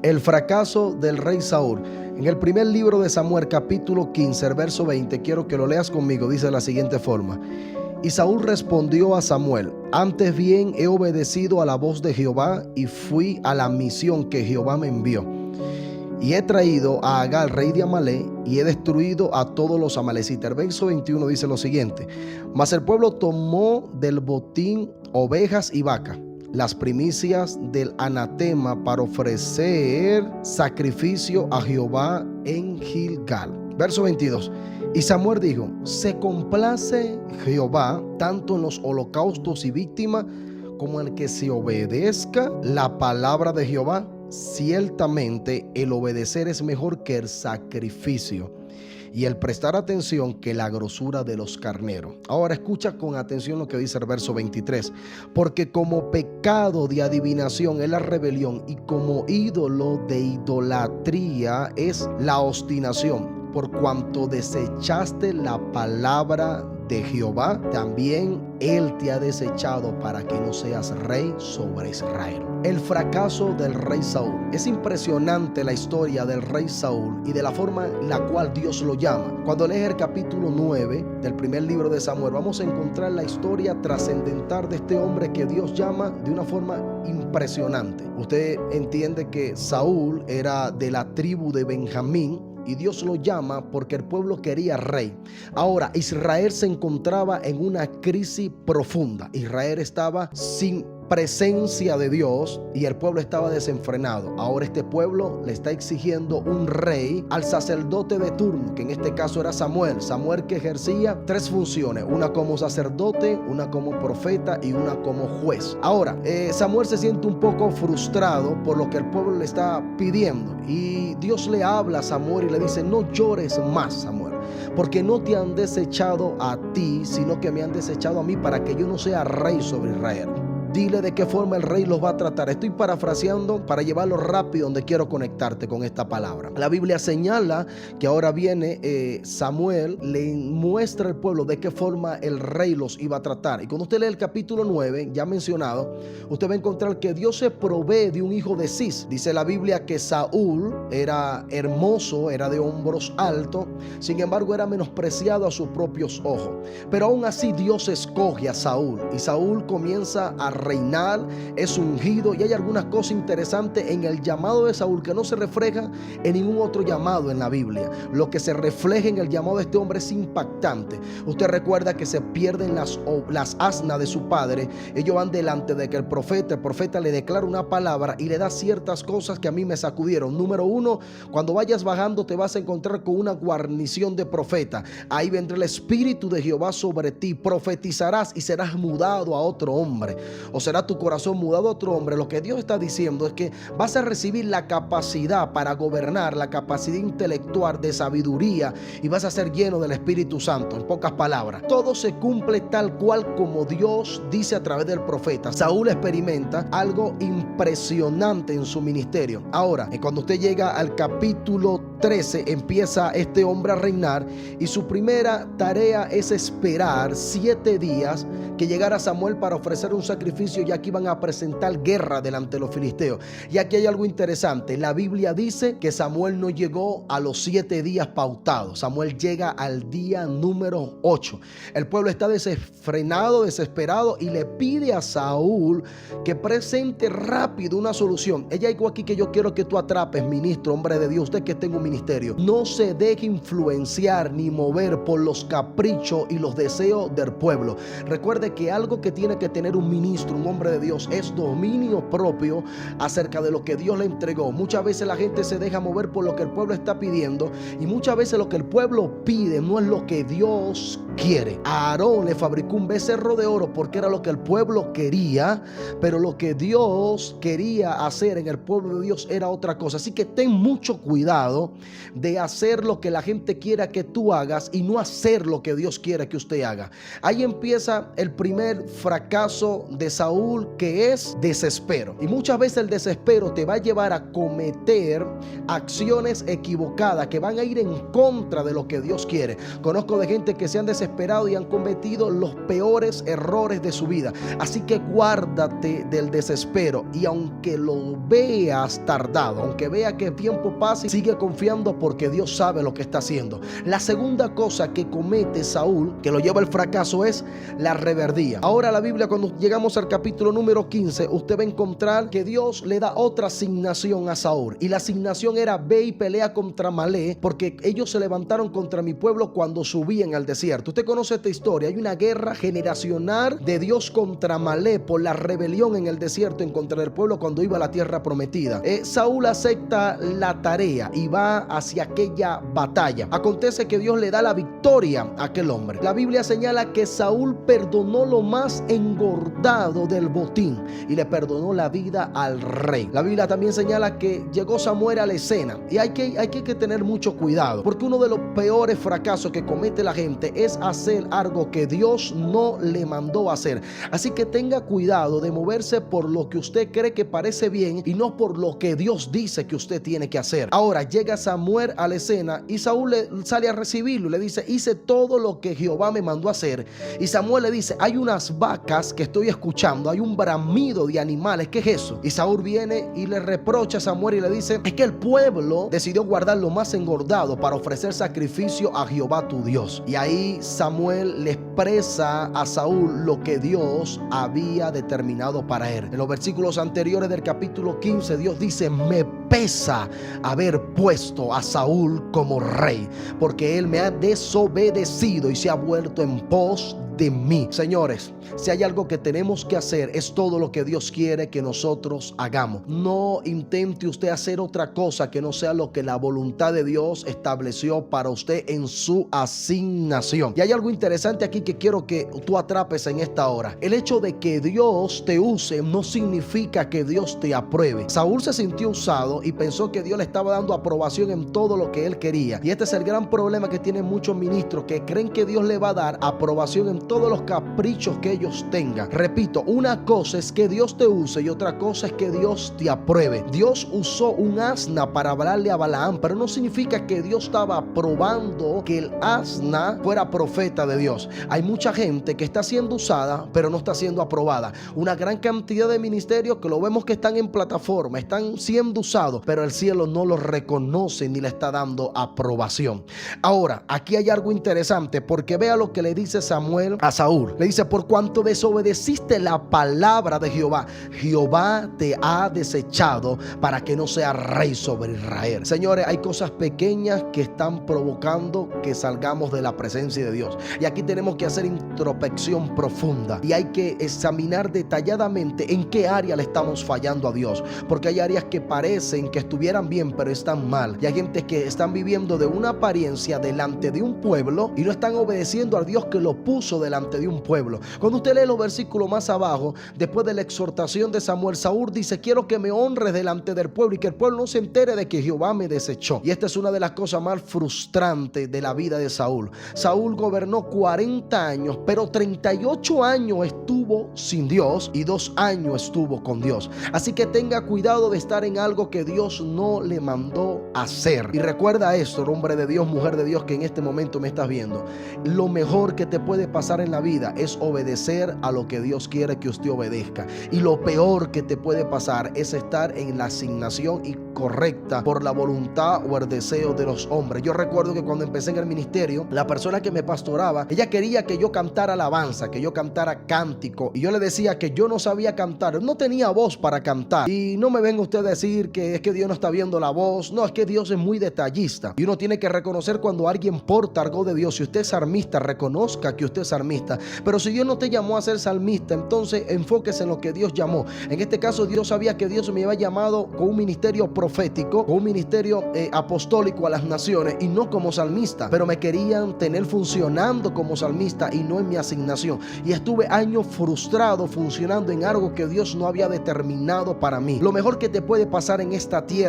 El fracaso del rey Saúl. En el primer libro de Samuel, capítulo 15, verso 20, quiero que lo leas conmigo, dice de la siguiente forma: y Saúl respondió a Samuel: antes bien he obedecido a la voz de Jehová y fui a la misión que Jehová me envió. Y he traído a Agag, rey de Amalec, y he destruido a todos los amalecitas. El verso 21 dice lo siguiente: mas el pueblo tomó del botín ovejas y vacas, las primicias del anatema, para ofrecer sacrificio a Jehová en Gilgal. Verso 22. Y Samuel dijo: se complace Jehová tanto en los holocaustos y víctimas como en que se obedezca la palabra de Jehová. Ciertamente el obedecer es mejor que el sacrificio, y el prestar atención que la grosura de los carneros. Ahora escucha con atención lo que dice el verso 23. Porque como pecado de adivinación es la rebelión, y como ídolo de idolatría es la obstinación. Por cuanto desechaste la palabra de Jehová, también Él te ha desechado para que no seas rey sobre Israel. El fracaso del rey Saúl. Es impresionante la historia del rey Saúl y de la forma en la cual Dios lo llama. Cuando lees el capítulo 9 del primer libro de Samuel, vamos a encontrar la historia trascendental de este hombre que Dios llama de una forma impresionante. Usted entiende que Saúl era de la tribu de Benjamín, y Dios lo llama porque el pueblo quería rey. Ahora, Israel se encontraba en una crisis profunda. Israel estaba sin presencia de Dios y el pueblo estaba desenfrenado. Ahora este pueblo le está exigiendo un rey al sacerdote de turno, que en este caso era Samuel. Samuel, que ejercía tres funciones: una como sacerdote, una como profeta y una como juez. Ahora, Samuel se siente un poco frustrado por lo que el pueblo le está pidiendo, y Dios le habla a Samuel y le dice: no llores más, Samuel, porque no te han desechado a ti, sino que me han desechado a mí para que yo no sea rey sobre Israel. Dile de qué forma el rey los va a tratar. Estoy parafraseando para llevarlo rápido donde quiero conectarte con esta palabra. La Biblia señala que ahora viene Samuel, le muestra al pueblo de qué forma el rey los iba a tratar. Y cuando usted lee el capítulo 9, ya mencionado, usted va a encontrar que Dios se provee de un hijo de Cis. Dice la Biblia que Saúl era hermoso, era de hombros altos, sin embargo era menospreciado a sus propios ojos. Pero aún así Dios escoge a Saúl, y Saúl comienza a reinar, es ungido, y hay algunas cosas interesantes en el llamado de Saúl que no se refleja en ningún otro llamado en la Biblia. Lo que se refleja en el llamado de este hombre es impactante. Usted recuerda que se pierden las asnas de su padre. Ellos van delante de que el profeta le declara una palabra y le da ciertas cosas que a mí me sacudieron. Número uno: cuando vayas bajando te vas a encontrar con una guarnición de profeta. Ahí vendrá el espíritu de Jehová sobre ti, profetizarás y serás mudado a otro hombre, o será tu corazón mudado a otro hombre. Lo que Dios está diciendo es que vas a recibir la capacidad para gobernar, la capacidad intelectual de sabiduría, y vas a ser lleno del Espíritu Santo. En pocas palabras, todo se cumple tal cual como Dios dice a través del profeta. Saúl experimenta algo impresionante en su ministerio. Ahora, cuando usted llega al capítulo 13, empieza este hombre a reinar, y su primera tarea es esperar 7 días que llegara Samuel para ofrecer un sacrificio, ya que iban a presentar guerra delante de los filisteos. Y aquí hay algo interesante: la Biblia dice que Samuel no llegó a los 7 días pautados. Samuel llega al día número 8. El pueblo está desenfrenado, desesperado, y le pide a Saúl que presente rápido una solución. Hay algo aquí que yo quiero que tú atrapes, ministro, hombre de Dios, usted que tenga un ministerio. No se deje influenciar ni mover por los caprichos y los deseos del pueblo. Recuerde que algo que tiene que tener un ministro, un hombre de Dios, es dominio propio acerca de lo que Dios le entregó. Muchas veces la gente se deja mover por lo que el pueblo está pidiendo, y muchas veces lo que el pueblo pide no es lo que Dios quiere. A Aarón le fabricó un becerro de oro porque era lo que el pueblo quería, pero lo que Dios quería hacer en el pueblo de Dios era otra cosa. Así que ten mucho cuidado de hacer lo que la gente quiera que tú hagas y no hacer lo que Dios quiere que usted haga. Ahí empieza el primer fracaso de Saúl, que es desespero. Y muchas veces el desespero te va a llevar a cometer acciones equivocadas que van a ir en contra de lo que Dios quiere. Conozco de gente que se han desesperado desesperado y han cometido los peores errores de su vida. Así que guárdate del desespero, y aunque lo veas tardado, aunque vea que el tiempo pase, sigue confiando porque Dios sabe lo que está haciendo. La segunda cosa que comete Saúl, que lo lleva al fracaso, es la rebeldía. Ahora la Biblia, cuando llegamos al capítulo número 15, usted va a encontrar que Dios le da otra asignación a Saúl, y la asignación era: ve y pelea contra Amalek, porque ellos se levantaron contra mi pueblo cuando subían al desierto. Usted conoce esta historia. Hay una guerra generacional de Dios contra Amalek por la rebelión en el desierto en contra del pueblo cuando iba a la tierra prometida. Saúl acepta la tarea y va hacia aquella batalla. Acontece que Dios le da la victoria a aquel hombre. La Biblia señala que Saúl perdonó lo más engordado del botín y le perdonó la vida al rey. La Biblia también señala que llegó Samuel a la escena, y hay que tener mucho cuidado, porque uno de los peores fracasos que comete la gente es hacer algo que Dios no le mandó a hacer. Así que tenga cuidado de moverse por lo que usted cree que parece bien y no por lo que Dios dice que usted tiene que hacer. Ahora llega Samuel a la escena y Saúl sale a recibirlo y le dice: hice todo lo que Jehová me mandó a hacer. Y Samuel le dice: hay unas vacas que estoy escuchando, hay un bramido de animales, ¿qué es eso? Y Saúl viene y le reprocha a Samuel y le dice: es que el pueblo decidió guardar lo más engordado para ofrecer sacrificio a Jehová tu Dios. Y ahí Samuel le expresa a Saúl lo que Dios había determinado para él. En los versículos anteriores del capítulo 15, Dios dice: me pesa haber puesto a Saúl como rey, porque él me ha desobedecido y se ha vuelto en pos de mí. Señores, si hay algo que tenemos que hacer, es todo lo que Dios quiere que nosotros hagamos. No intente usted hacer otra cosa que no sea lo que la voluntad de Dios estableció para usted en su asignación. Y hay algo interesante aquí que quiero que tú atrapes en esta hora. El hecho de que Dios te use no significa que Dios te apruebe. Saúl se sintió usado y pensó que Dios le estaba dando aprobación en todo lo que él quería. Y este es el gran problema que tienen muchos ministros, que creen que Dios le va a dar aprobación en todos los caprichos que ellos tengan. Repito, una cosa es que Dios te use y otra cosa es que Dios te apruebe. Dios usó un asna para hablarle a Balaam, pero no significa que Dios estaba aprobando que el asna fuera profeta de Dios. Hay mucha gente que está siendo usada pero no está siendo aprobada. Una gran cantidad de ministerios que lo vemos que están en plataforma, están siendo usados, pero el cielo no los reconoce ni le está dando aprobación. Ahora, aquí hay algo interesante, porque vea lo que le dice Samuel a Saúl. Le dice: por cuanto desobedeciste la palabra de Jehová, Jehová te ha desechado para que no sea rey sobre Israel. Señores, hay cosas pequeñas que están provocando que salgamos de la presencia de Dios, y aquí tenemos que hacer introspección profunda y hay que examinar detalladamente en qué área le estamos fallando a Dios, porque hay áreas que parecen que estuvieran bien pero están mal, y hay gente que están viviendo de una apariencia delante de un pueblo y no están obedeciendo al Dios que lo puso delante de un pueblo. Cuando usted lee los versículos más abajo, después de la exhortación de Samuel, Saúl dice: quiero que me honres delante del pueblo y que el pueblo no se entere de que Jehová me desechó. Y esta es una de las cosas más frustrantes de la vida de Saúl. Saúl gobernó 40 años, pero 38 años estuvo sin Dios y 2 años estuvo con Dios. Así que tenga cuidado de estar en algo que Dios no le mandó hacer. Y recuerda esto, hombre de Dios, mujer de Dios, que en este momento me estás viendo: lo mejor que te puede pasar en la vida es obedecer a lo que Dios quiere que usted obedezca, y lo peor que te puede pasar es estar en la asignación incorrecta por la voluntad o el deseo de los hombres. Yo recuerdo que cuando empecé en el ministerio, la persona que me pastoraba, ella quería que yo cantara alabanza, que yo cantara cántico, y yo le decía que yo no sabía cantar, no tenía voz para cantar. Y no me venga usted a decir que es que Dios no está viendo la voz. No, es que Dios es muy detallista y uno tiene que reconocer cuando alguien porta algo de Dios. Si usted es salmista, reconozca que usted es salmista, pero si Dios no te llamó a ser salmista, entonces enfóquese en lo que Dios llamó. En este caso, Dios sabía que Dios me había llamado con un ministerio profético, con un ministerio apostólico a las naciones, y no como salmista, pero me querían tener funcionando como salmista y no en mi asignación, y estuve años frustrado funcionando en algo que Dios no había determinado para mí. Lo mejor que te puede pasar en esta tierra